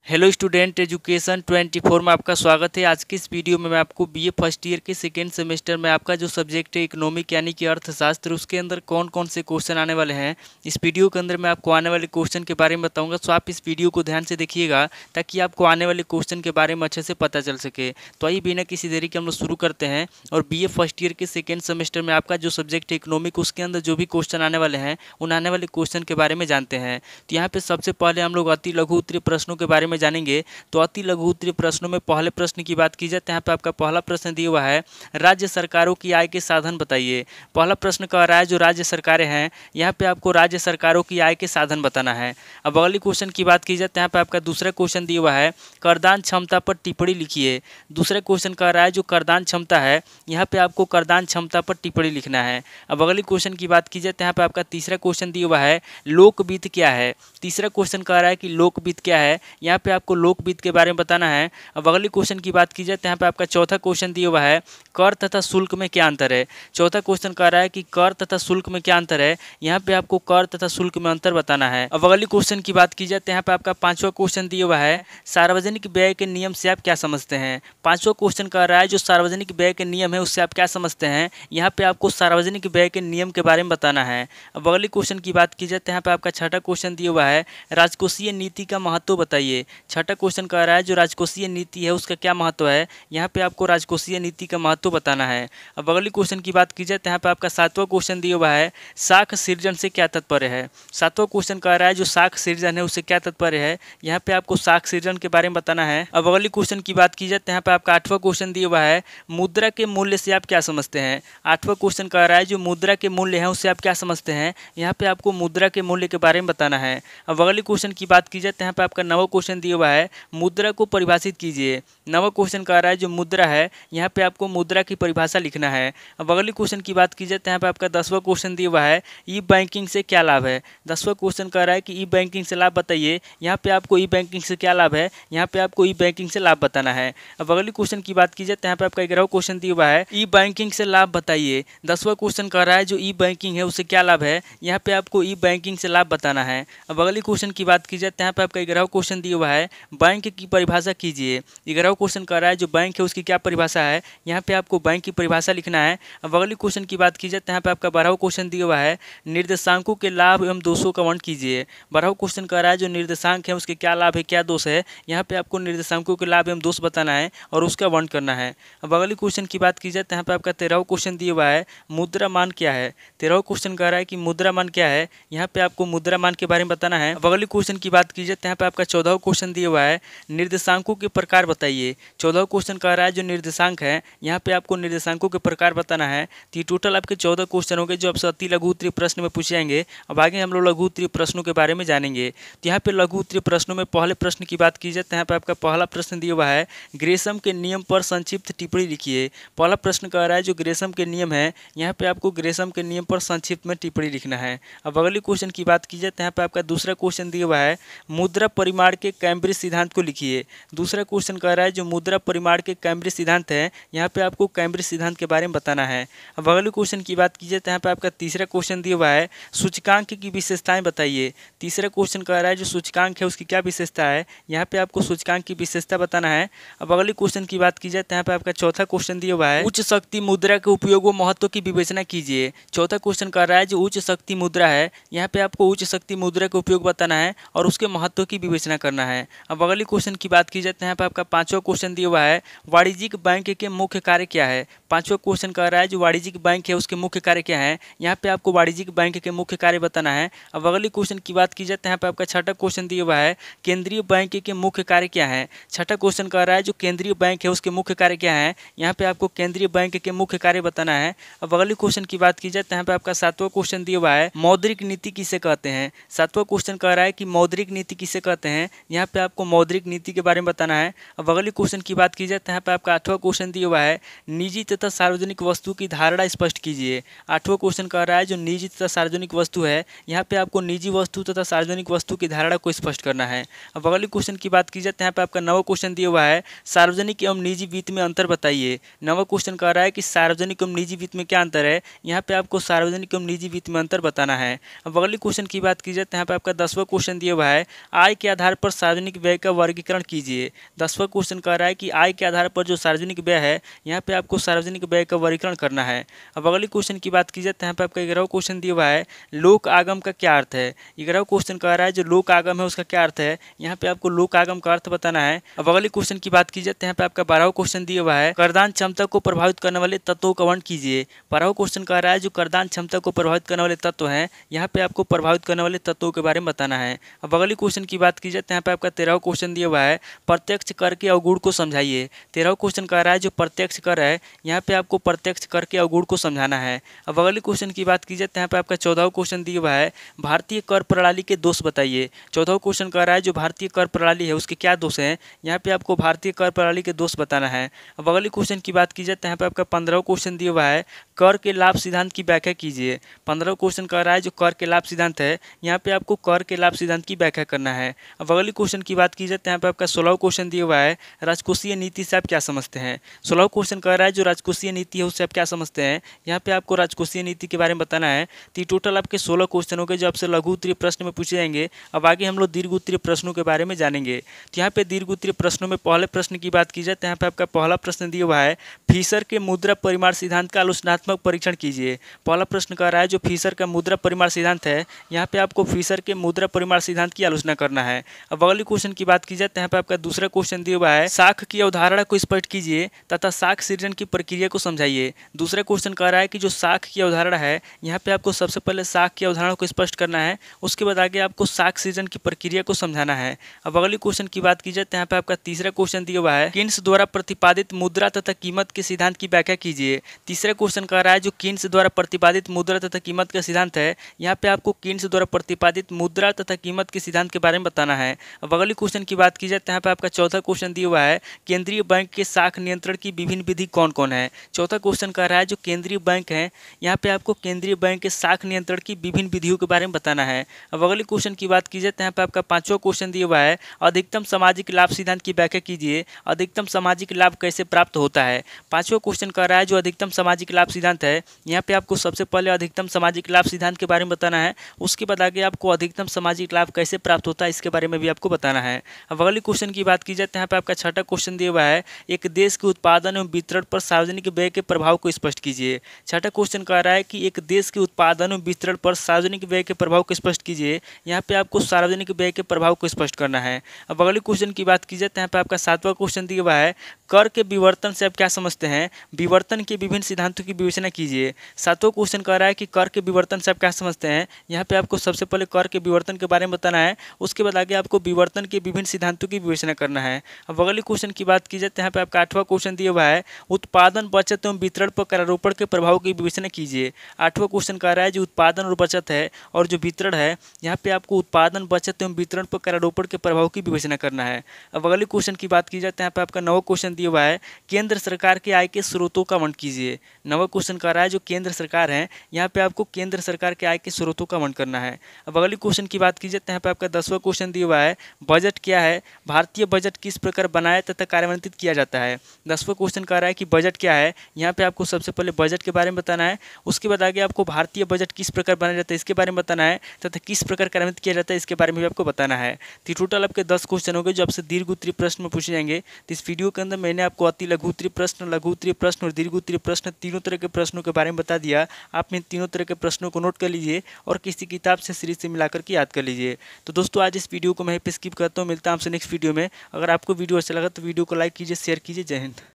Hello student, education 24 में आपका स्वागत है। आज की इस वीडियो में मैं आपको बीए फर्स्ट ईयर के सेकेंड सेमेस्टर में आपका जो सब्जेक्ट है इकोनॉमिक यानी कि अर्थशास्त्र, उसके अंदर कौन कौन से क्वेश्चन आने वाले हैं, इस वीडियो के अंदर मैं आपको आने वाले क्वेश्चन के बारे में बताऊंगा। सो आप इस वीडियो को ध्यान से देखिएगा ताकि आपको आने वाले क्वेश्चन के बारे में अच्छे से पता चल सके। तो आइए बिना किसी देरी के हम लोग शुरू करते हैं और बीए फर्स्ट ईयर के सेकेंड सेमेस्टर में आपका जो सब्जेक्ट है इकोनॉमिक, उसके अंदर जो भी क्वेश्चन आने वाले हैं उन आने वाले क्वेश्चन के बारे में जानते हैं। तो यहाँ पे सबसे पहले हम लोग अति लघु उत्तरीय प्रश्नों के बारे में जानेंगे। तो अति लघु उत्तरीय प्रश्नों में पहले प्रश्न की बात की जाए तो यहाँ पे आपका पहला प्रश्न दिया हुआ है, राज्य सरकारों की आय के साधन बताइए। पहला प्रश्न कह रहा है जो राज्य सरकारें हैं, यहाँ पे आपको राज्य सरकारों की आय के साधन बताना है। अब अगली क्वेश्चन की बात की जाए तो यहाँ पे आपका दूसरा क्वेश्चन दिया हुआ है, करदान क्षमता पर टिप्पणी लिखिए। दूसरा क्वेश्चन कह रहा है जो करदान क्षमता है, यहाँ पे आपको करदान क्षमता पर टिप्पणी लिखना है। अब अगली क्वेश्चन की बात की जाए तो यहाँ पे आपका तीसरा क्वेश्चन दिया हुआ है, लोकवित्त क्या है। तीसरा क्वेश्चन कह रहा है कि लोकवित्त क्या है, यहाँ पे आपको लोकवित्त के बारे में बताना है। अब अगली क्वेश्चन की बात की जाए तो यहाँ पे आपका चौथा क्वेश्चन दिया हुआ है, कर तथा शुल्क में क्या अंतर है। चौथा क्वेश्चन कह रहा है कि कर तथा शुल्क में क्या अंतर है, यहाँ पे आपको कर तथा शुल्क में अंतर बताना है। अब अगली क्वेश्चन की बात की जाए तो यहाँ पे आपका पांचवा क्वेश्चन दिया हुआ है, सार्वजनिक व्यय के नियम से आप क्या समझते हैं। पांचवा क्वेश्चन कह रहा है जो सार्वजनिक व्यय के नियम है उससे आप क्या समझते हैं, यहाँ पे आपको सार्वजनिक व्यय के नियम के बारे में बताना है। अब अगली क्वेश्चन की बात की जाए तो यहाँ पे आपका छठा क्वेश्चन दिया हुआ है, राजकोषीय नीति का महत्व बताइए। छठा क्वेश्चन कह रहा है जो राजकोषीय नीति है उसका क्या महत्व है, यहाँ पे आपको राजकोषीय नीति का महत्व बताना है। अब अगली क्वेश्चन की बात की जाए तो यहाँ पे आपका सातवां क्वेश्चन दिया हुआ है, साख सृजन से क्या तात्पर्य है। सातवां क्वेश्चन कह रहा है जो साख सृजन है उससे क्या तात्पर्य है, यहाँ पे आपको साख सृजन के बारे में बताना है। अब अगली क्वेश्चन की बात की जाए तो यहाँ पे आपका आठवां क्वेश्चन दिया हुआ है, मुद्रा के मूल्य से आप क्या समझते हैं। आठवां क्वेश्चन कह रहा है जो मुद्रा के मूल्य है उससे आप क्या समझते हैं, यहाँ पे आपको मुद्रा के मूल्य के बारे में बताना है। अब अगली क्वेश्चन की बात की जाए तो यहाँ पे आपका नवा क्वेश्चन दिया हुआ है, मुद्रा को परिभाषित कीजिए। नवा क्वेश्चन कह रहा है जो मुद्रा है, यहाँ पे आपको मुद्रा की परिभाषा लिखना है। अब अगली क्वेश्चन की बात की जाए तो यहाँ पे आपका 10वां क्वेश्चन दिया हुआ है, ई बैंकिंग से क्या लाभ है। 10वां क्वेश्चन कह रहा है कि ई बैंकिंग से लाभ बताइए। यहाँ पे आपको ई बैंकिंग से क्या लाभ है, यहाँ पे आपको ई बैंकिंग से लाभ बताना है। अब अगली क्वेश्चन की बात की जाए तो यहाँ पे आपका 11वां क्वेश्चन दिया हुआ है, ई बैंकिंग से लाभ बताइए। 10वां क्वेश्चन कह रहा है जो ई बैंकिंग है उससे क्या लाभ है, यहाँ पे आपको ई बैंकिंग से लाभ बताना है। अब अगली क्वेश्चन की बात की जाए तो यहाँ पे आपका 11वां क्वेश्चन दिया हुआ है, बैंक की परिभाषा कीजिए। 11वां क्वेश्चन कह रहा है जो बैंक है उसकी क्या परिभाषा है, यहाँ पे आपको बैंक की परिभाषा लिखना है। अब अगली क्वेश्चन की बात की जाए तो यहाँ पे आपका 12वां क्वेश्चन दिया हुआ है, निर्देशांकों के लाभ एवं दोषों का वर्णन कीजिए। 12वां क्वेश्चन कह रहा है जो निर्देशांक है उसके क्या लाभ है क्या दोष है, यहाँ पे आपको निर्देशांकों के लाभ एवं दोष बताना है और उसका वर्णन करना है। अब अगली क्वेश्चन की बात की जाए तो यहाँ पे आपका 13वां क्वेश्चन दिया हुआ है, मुद्रा मान क्या है। 13वां क्वेश्चन कह रहा है कि मुद्रा मान क्या है, यहाँ पे आपको मुद्रा मान के बारे में बताना है। अब अगली क्वेश्चन की बात की जाए तो यहाँ पे आपका 14वां क्वेश्चन दिया हुआ है, निर्देशांकों के प्रकार बताइए। 14वां क्वेश्चन कह रहा है जो निर्देशांक है, यहाँ पे आपको निर्देशांकों के प्रकार बताना है। तो ये टोटल आपके 14 क्वेश्चन हो गए जो आपसे अति लघु उत्तरीय प्रश्न में पूछे जाएंगे। अब आगे हम लोग लघु उत्तरीय प्रश्नों के बारे में जानेंगे। तो यहाँ पे लघु उत्तरीय प्रश्नों में पहले प्रश्न की बात की जाए तो यहाँ पे आपका पहला प्रश्न दिया हुआ है, ग्रेसम के नियम पर संक्षिप्त टिप्पणी लिखिए। पहला प्रश्न कह रहा है जो ग्रेसम के नियम है, यहाँ पे आपको ग्रेसम के नियम पर संक्षिप्त में टिप्पणी लिखना है। अब अगली क्वेश्चन की बात की जाए तो यहाँ पे आपका दूसरा क्वेश्चन दिया हुआ है, मुद्रा परिमाण के कैम्ब्रिज सिद्धांत को लिखिए। दूसरा क्वेश्चन कह रहा है जो मुद्रा परिमाण के कैम्ब्रिज सिद्धांत है, यहाँ पे आपको कैम्ब्रिज सिद्धांत के बारे में बताना है। अब अगले क्वेश्चन की बात की जाए तो यहाँ पे आपका तीसरा क्वेश्चन दिया हुआ है, सूचकांक की विशेषताएं बताइए। तीसरा क्वेश्चन कह रहा है जो सूचकांक है उसकी क्या विशेषता है, यहाँ पे आपको सूचकांक की विशेषता बताना है। अब अगले क्वेश्चन की बात की जाए तो यहाँ पे आपका चौथा क्वेश्चन दिया हुआ है, उच्च शक्ति मुद्रा के उपयोग व महत्व की विवेचना कीजिए। चौथा क्वेश्चन कह रहा है जो उच्च शक्ति मुद्रा है, यहाँ पे आपको उच्च शक्ति मुद्रा के उपयोग बताना है और उसके महत्व की विवेचना करना है। अब अगली क्वेश्चन की बात की जाए तो यहाँ पे आपका पांचवा क्वेश्चन दिया हुआ है, वाणिज्यिक बैंक के मुख्य कार्य क्या है। पांचवा क्वेश्चन कह रहा है जो वाणिज्यिक बैंक है उसके मुख्य कार्य क्या है, यहाँ पे आपको वाणिज्यिक बैंक के मुख्य कार्य बताना है। अब अगली क्वेश्चन की बात की जाए तो यहाँ पे आपका छठा क्वेश्चन दिया हुआ है, केंद्रीय बैंक के मुख्य कार्य क्या है। छठा क्वेश्चन कह रहा है जो केंद्रीय बैंक है उसके मुख्य कार्य क्या है, यहाँ पे आपको केंद्रीय बैंक के मुख्य कार्य बताना है। अब अगली क्वेश्चन की बात की जाए तो यहाँ पे आपका सातवां क्वेश्चन दिया हुआ है, मौद्रिक नीति किसे कहते हैं। सातवां क्वेश्चन कह रहा है कि मौद्रिक नीति किसे कहते हैं, यहाँ पे आपको मौद्रिक नीति के बारे में बताना है। अब अगली क्वेश्चन की बात की जाए तो यहाँ पे आपका आठवां क्वेश्चन दिया हुआ है, निजी तथा सार्वजनिक वस्तु की धारणा स्पष्ट कीजिए। आठवां क्वेश्चन कह रहा है जो निजी तथा सार्वजनिक वस्तु है, यहाँ पे आपको निजी वस्तु तथा सार्वजनिक वस्तु की धारणा को स्पष्ट करना है। अब अगली क्वेश्चन की बात की जाए तो यहाँ पे आपका नवा क्वेश्चन दिया हुआ है, सार्वजनिक एवं निजी वित्त में अंतर बताइए। नवा क्वेश्चन कह रहा है कि सार्वजनिक एवं निजी वित्त में क्या अंतर है, यहाँ पे आपको सार्वजनिक एवं निजी वित्त में अंतर बताना है। अब अगली क्वेश्चन की बात की जाए तो यहाँ पे आपका 10वां क्वेश्चन दिया हुआ है, आय के आधार पर सार्वजनिक व्यय का वर्गीकरण कीजिए। 10वां क्वेश्चन कह रहा है कि आय के आधार पर जो सार्वजनिक व्यय है, यहाँ पे आपको सार्वजनिक व्यय का वर्गीकरण करना है। अब अगले क्वेश्चन की बात की जाए तो यहाँ पे आपका 11वां क्वेश्चन दिया हुआ है, लोक आगम का क्या अर्थ है। 11वां क्वेश्चन कह रहा है जो लोक आगम है उसका क्या अर्थ है, यहाँ पे आपको लोक आगम का अर्थ बताना है। अब अगले क्वेश्चन की बात की जाए तो यहाँ पे आपका 12वां क्वेश्चन दिया हुआ है, करदान क्षमता को प्रभावित करने वाले तत्वों का वर्णन कीजिए। 12वां क्वेश्चन कह रहा है जो करदान क्षमता को प्रभावित करने वाले तत्व हैं, यहाँ पे आपको प्रभावित करने वाले तत्वों के बारे में बताना है। अब अगले क्वेश्चन की बात की जाए तो यहाँ पे आपका 13वां क्वेश्चन दिया हुआ है, प्रत्यक्ष कर के अवगुण को समझाइए। 13वां क्वेश्चन कह रहा है जो प्रत्यक्ष कर है, यहाँ पे आपको प्रत्यक्ष कर के अवगुण को समझाना है। अब अगले क्वेश्चन की बात की जाए तो यहाँ पे आपका 14वां क्वेश्चन दिया हुआ है, भारतीय कर प्रणाली के दोष बताइए। 14वां क्वेश्चन कह रहा है जो भारतीय कर प्रणाली है उसके क्या दोष हैं, यहाँ पे आपको भारतीय कर प्रणाली के दोष बताना है। अब अगले क्वेश्चन की बात की जाए तो यहाँ पे आपका 15वां क्वेश्चन दिया हुआ है, कर के लाभ सिद्धांत की व्याख्या कीजिए। 15वां क्वेश्चन कह रहा है जो कर के लाभ सिद्धांत है, यहाँ पे आपको कर के लाभ सिद्धांत की व्याख्या करना है। अब अगले क्वेश्चन की बात की जाए तो यहाँ पे आपका 16वां क्वेश्चन दिया हुआ है, राजकोषीय नीति से आप क्या समझते हैं। 16वां क्वेश्चन कह रहा है जो राजकोषीय नीति है उससे आप क्या समझते हैं, यहाँ पे आपको राजकोषीय नीति के बारे में बताना है। तो ये टोटल आपके 16 क्वेश्चन हो गए जो आपसे लघु उत्तरीय प्रश्न में पूछे जाएंगे। अब आगे हम लोग दीर्घ उत्तरीय प्रश्नों के बारे में जानेंगे। तो यहाँ पे दीर्घ उत्तरीय प्रश्नों में पहले प्रश्न की बात की जाए तो यहाँ पे आपका पहला प्रश्न दिया हुआ है, फिशर के मुद्रा परिमाण सिद्धांत का आलोचनात्मक परीक्षण कीजिए। पहला प्रश्न कह रहा है जो फिशर का मुद्रा परिमाण सिद्धांत है, यहाँ पे आपको फिशर के मुद्रा परिमाण सिद्धांत की आलोचना करना है। अब अगले क्वेश्चन की बात की जाए तो यहाँ पे आपका दूसरा क्वेश्चन दिया हुआ है, साख की अवधारणा को स्पष्ट कीजिए तथा साख सृजन की प्रक्रिया को समझाइए। दूसरा क्वेश्चन कह रहा है कि जो साख की अवधारणा है, यहाँ पे आपको सबसे पहले साख की अवधारणा को स्पष्ट करना है, उसके बाद आगे आपको साख सृजन की प्रक्रिया को समझाना है। अब अगले क्वेश्चन की बात की जाए तो यहाँ पे आपका तीसरा क्वेश्चन दिया हुआ है, किन्स द्वारा प्रतिपादित मुद्रा तथा कीमत के सिद्धांत की व्याख्या कीजिए। तीसरा क्वेश्चन कह रहा है जो किन्स द्वारा प्रतिपादित मुद्रा तथा कीमत का सिद्धांत है, यहाँ पे आपको किन्स द्वारा प्रतिपादित मुद्रा तथा कीमत के सिद्धांत के बारे में बताना है। अब अगले क्वेश्चन की बात की जाए तो यहाँ पे आपका चौथा क्वेश्चन दिया हुआ है, केंद्रीय बैंक के साख नियंत्रण की विभिन्न विधि कौन कौन है। चौथा क्वेश्चन कह रहा है जो केंद्रीय बैंक है, यहाँ पे आपको केंद्रीय बैंक के साख नियंत्रण की विभिन्न विधियों के बारे में बताना है। अब अगले क्वेश्चन की बात की जाए तो यहाँ पे आपका पांचवा क्वेश्चन दिया हुआ है, अधिकतम सामाजिक लाभ सिद्धांत की व्याख्या कीजिए। अधिकतम सामाजिक लाभ कैसे प्राप्त होता है। पांचवा क्वेश्चन कह रहा है जो अधिकतम सामाजिक लाभ सिद्धांत है, यहाँ पे आपको सबसे पहले अधिकतम सामाजिक लाभ सिद्धांत के बारे में बताना है, उसके बाद आगे आपको अधिकतम सामाजिक लाभ कैसे प्राप्त होता है इसके बारे में भी आपको बताना है। अब अगले क्वेश्चन की बात की जाए तो यहाँ पे आपका छठा क्वेश्चन दिया हुआ है, एक देश के उत्पादन एवं वितरण पर सार्वजनिक व्यय के प्रभाव को स्पष्ट कीजिए। छठा क्वेश्चन कह रहा है कि एक देश के उत्पादन एवं वितरण पर सार्वजनिक व्यय के प्रभाव को स्पष्ट कीजिए। यहाँ पे आपको सार्वजनिक व्यय के प्रभाव को स्पष्ट करना है। अब अगले क्वेश्चन की बात की जाए तो यहाँ पे आपका सातवां क्वेश्चन दिया हुआ है, कर के विवर्तन से आप क्या समझते हैं। विवर्तन के विभिन्न सिद्धांतों की विवेचना कीजिए। सातवां क्वेश्चन कह रहा है कि कर के विवर्तन से आप क्या समझते हैं। यहाँ पे आपको सबसे पहले कर के विवर्तन के बारे में बताना है, उसके बाद आगे आपको विवर्तन के विभिन्न सिद्धांतों की विवेचना करना है। अब अगले क्वेश्चन की बात की जाए तो यहाँ पे आपका आठवां क्वेश्चन दिया हुआ है, उत्पादन बचत एवं वितरण पर करारोपण के प्रभाव की विवेचना कीजिए। आठवां क्वेश्चन कह रहा है जो उत्पादन और बचत है और जो वितरण है, यहाँ पे आपको उत्पादन बचत एवं वितरण पर करारोपण के प्रभाव की विवेचना करना है। अब अगले क्वेश्चन की बात की जाए तो यहाँ पे आपका नवा क्वेश्चन दिया हुआ है, केंद्र सरकार के आय के स्रोतों का वर्णन कीजिए। नवा क्वेश्चन कह रहा है जो केंद्र सरकार है, यहाँ पे आपको केंद्र सरकार के आय के स्रोतों का वर्णन करना है। अब अगले क्वेश्चन की बात की जाए तो यहाँ पे आपका 10वां क्वेश्चन दिया हुआ है, बजट क्या है, भारतीय बजट किस प्रकार बनाया तथा कार्यान्वित किया जाता है। 10वां क्वेश्चन कह रहा है कि बजट क्या है, यहाँ पे आपको सबसे पहले बजट के बारे में बताना है, उसके बाद आगे आपको भारतीय बजट किस प्रकार बनाया जाता है इसके बारे में बताना है तथा किस प्रकार कार्यान्वित किया जाता है इसके बारे में भी आपको बताना है। तो टोटल आपके 10 क्वेश्चन हो गए जो आपसे दीर्घ उत्तरीय प्रश्न में पूछे जाएंगे। तो इस वीडियो के अंदर मैंने आपको अति लघु उत्तरीय प्रश्न और दीर्घ उत्तरीय प्रश्न तीनों तरह के प्रश्नों के बारे में बता दिया। आप इन तीनों तरह के प्रश्नों को नोट कर लीजिए और किसी किताब से सीरीज से मिलाकर के याद कर लीजिए। तो दोस्तों आज इस वीडियो को मैं पे स्किप करता हूँ, मिलता हूँ आपसे नेक्स्ट वीडियो में। अगर आपको वीडियो अच्छा लगा तो वीडियो को लाइक कीजिए, शेयर कीजिए। जय हिंद।